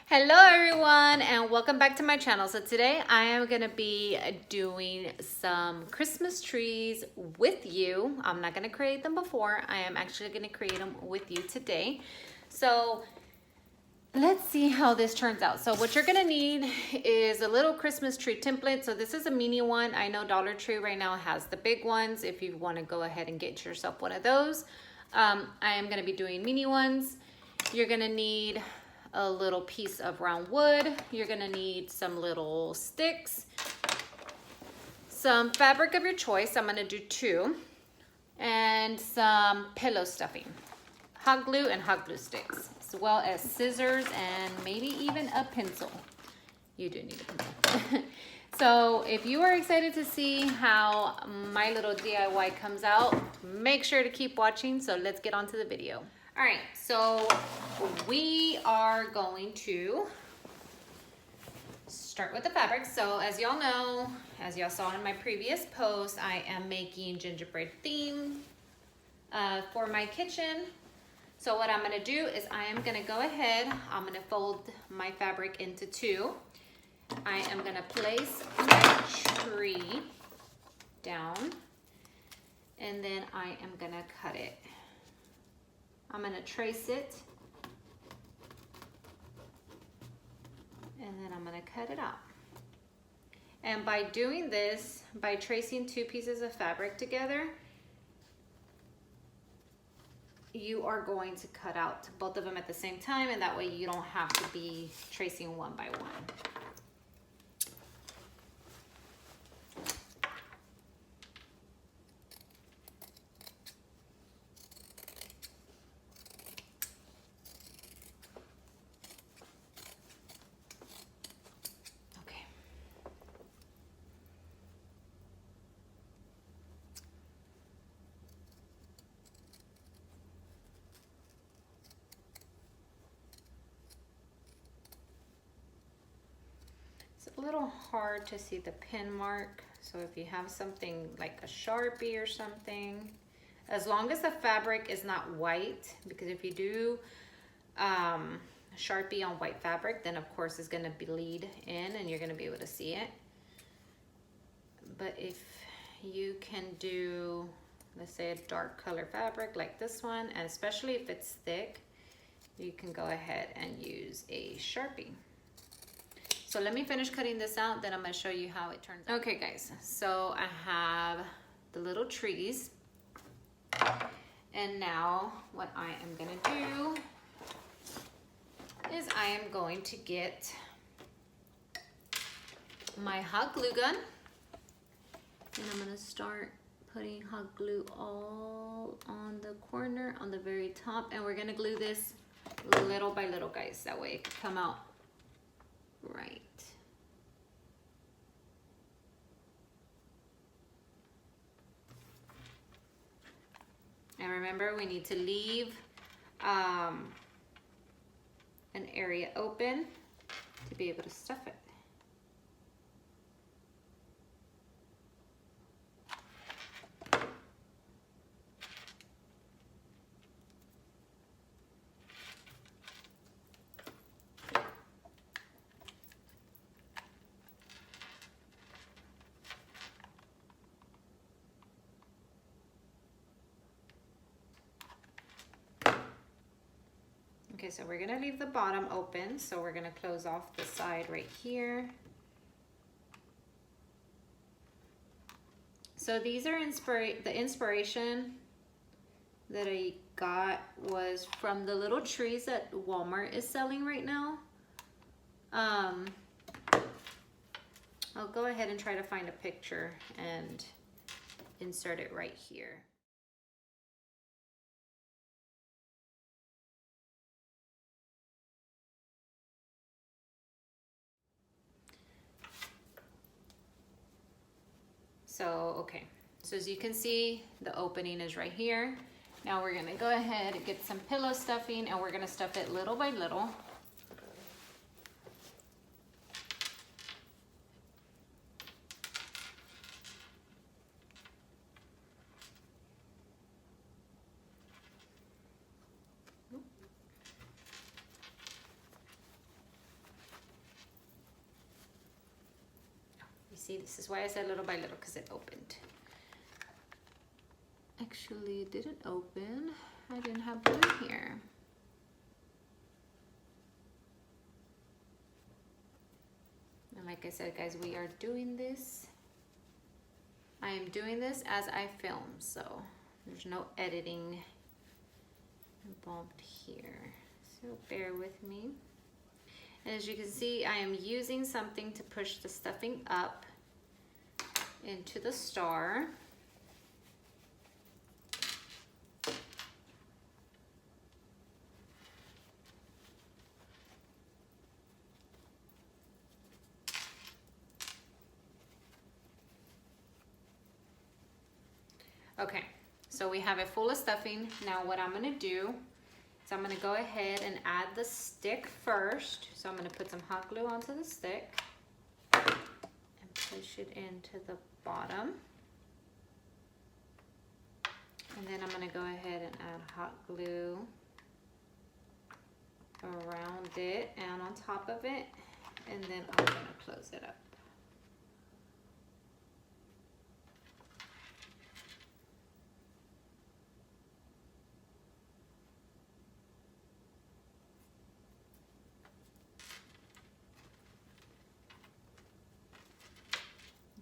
Hello everyone and welcome back to my channel. So today I am going to be doing some Christmas trees with you. I'm not going to create them before. I am actually going to create them with you today. So let's see how this turns out. So what you're going to need is a little Christmas tree template. So this is a mini one. I know Dollar Tree right now has the big ones. If you want to go ahead and get yourself one of those. I am going to be doing mini ones. You're going to need a little piece of round wood. You're gonna need some little sticks, some fabric of your choice. I'm gonna do 2, and some pillow stuffing, hot glue and hot glue sticks, as well as scissors and maybe even a pencil. You do need a pencil. So if you are excited to see how my little DIY comes out, make sure to keep watching. So let's get on to the video. All right, so we are going to start with the fabric. So as y'all know, as y'all saw in my previous post, I am making gingerbread theme for my kitchen. So what I'm gonna do is I am gonna go ahead, I'm gonna fold my fabric into 2. I am gonna place my tree down, and then I am gonna cut it. I'm gonna trace it, and then I'm gonna cut it out. And by doing this, by tracing 2 pieces of fabric together, you are going to cut out both of them at the same time, and that way you don't have to be tracing one by one. A little hard to see the pin mark, so if you have something like a Sharpie or something, as long as the fabric is not white, because if you do Sharpie on white fabric, then of course it's going to bleed in and you're going to be able to see it. But if you can do, let's say, a dark color fabric like this one, and especially if it's thick, you can go ahead and use a Sharpie. So let me finish cutting this out, then I'm gonna show you how it turns out. Okay guys, so I have the little trees. And now what I am gonna do is I am going to get my hot glue gun. And I'm gonna start putting hot glue all on the corner, on the very top. And we're gonna glue this little by little, guys. That way it can come out right. And remember, we need to leave an area open to be able to stuff it. Okay, so we're gonna leave the bottom open, so we're gonna close off the side right here. So these are the inspiration that I got was from the little trees that Walmart is selling right now. I'll go ahead and try to find a picture and insert it right here. So, okay, so as you can see, the opening is right here. Now we're gonna go ahead and get some pillow stuffing, and we're gonna stuff it little by little. see, this is why I said little by little, because it opened. Actually, it didn't open. I didn't have glue here. And like I said, guys, we are doing this. I am doing this as I film, so there's no editing involved here. So bear with me. And as you can see, I am using something to push the stuffing up into the star. Okay, so we have it full of stuffing. Now what I'm gonna do is I'm gonna go ahead and add the stick first. So I'm gonna put some hot glue onto the stick and push it into the bottom. And then I'm gonna go ahead and add hot glue around it and on top of it. And then I'm gonna close it up.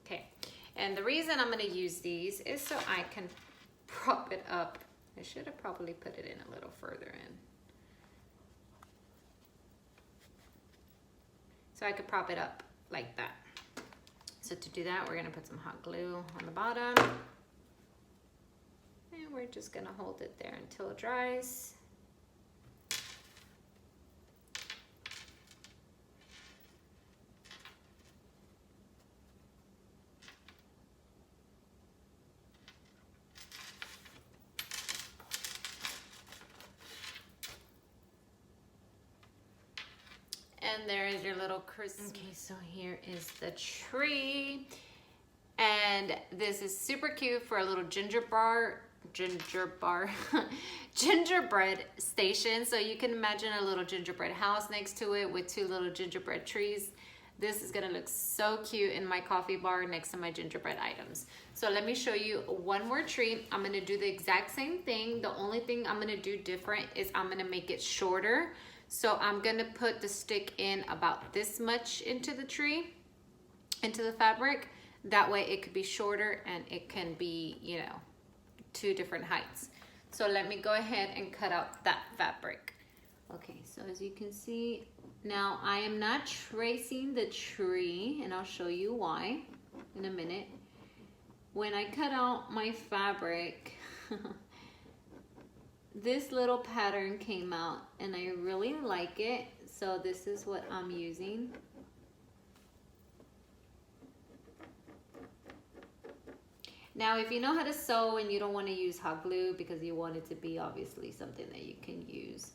Okay, and the reason I'm going to use these is so I can prop it up. I should have probably put it in a little further in. So I could prop it up like that. So to do that, we're going to put some hot glue on the bottom. And we're just going to hold it there until it dries. And there is your little Christmas. Okay, so here is the tree. And this is super cute for a little gingerbread station. So you can imagine a little gingerbread house next to it with two little gingerbread trees. This is gonna look so cute in my coffee bar next to my gingerbread items. So let me show you one more tree. I'm gonna do the exact same thing. The only thing I'm gonna do different is I'm gonna make it shorter. So I'm gonna put the stick in about this much into the tree, into the fabric. That way it could be shorter and it can be, you know, two different heights. So let me go ahead and cut out that fabric. Okay, so as you can see, now I am not tracing the tree, and I'll show you why in a minute. When I cut out my fabric, this little pattern came out and I really like it. So this is what I'm using. Now, if you know how to sew and you don't want to use hot glue because you want it to be obviously something that you can use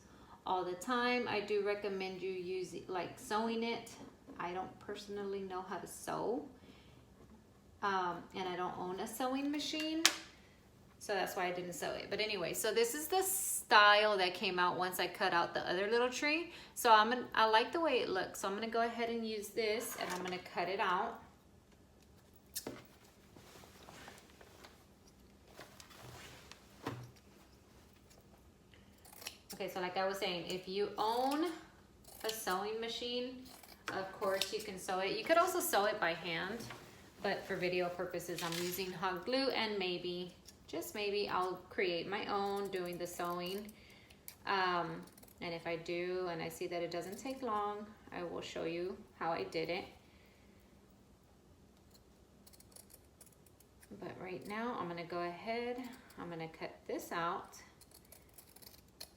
all the time, I do recommend you using, like, sewing it. I don't personally know how to sew, and I don't own a sewing machine, so that's why I didn't sew it. But anyway, so this is the style that came out once I cut out the other little tree. So I like the way it looks, so I'm gonna go ahead and use this, and I'm gonna cut it out. Okay, so like I was saying, if you own a sewing machine, of course you can sew it. You could also sew it by hand, but for video purposes, I'm using hot glue, and maybe, just maybe, I'll create my own doing the sewing. And if I do, and I see that it doesn't take long, I will show you how I did it. But right now, I'm gonna go ahead, I'm gonna cut this out,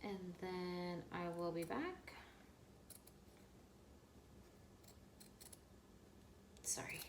and then I will be back. Sorry.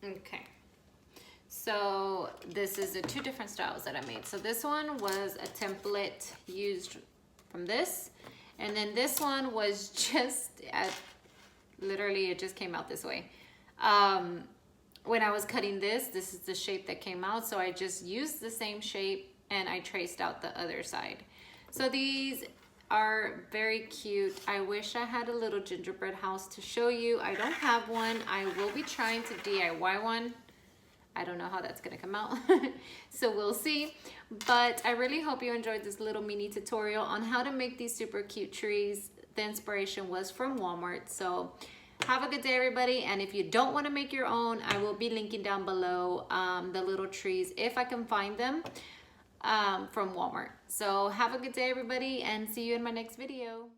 Okay. So this is the two different styles that I made. So this one was a template used from this. And then this one was just literally it just came out this way. When I was cutting this is the shape that came out. So I just used the same shape and I traced out the other side. So these are very cute. I wish I had a little gingerbread house to show you. I don't have one. I will be trying to DIY one. I don't know how that's gonna come out. So we'll see. But I really hope you enjoyed this little mini tutorial on how to make these super cute trees. The inspiration was from Walmart. So have a good day, everybody. And if you don't want to make your own, I will be linking down below the little trees if I can find them from Walmart. So have a good day, everybody, and see you in my next video.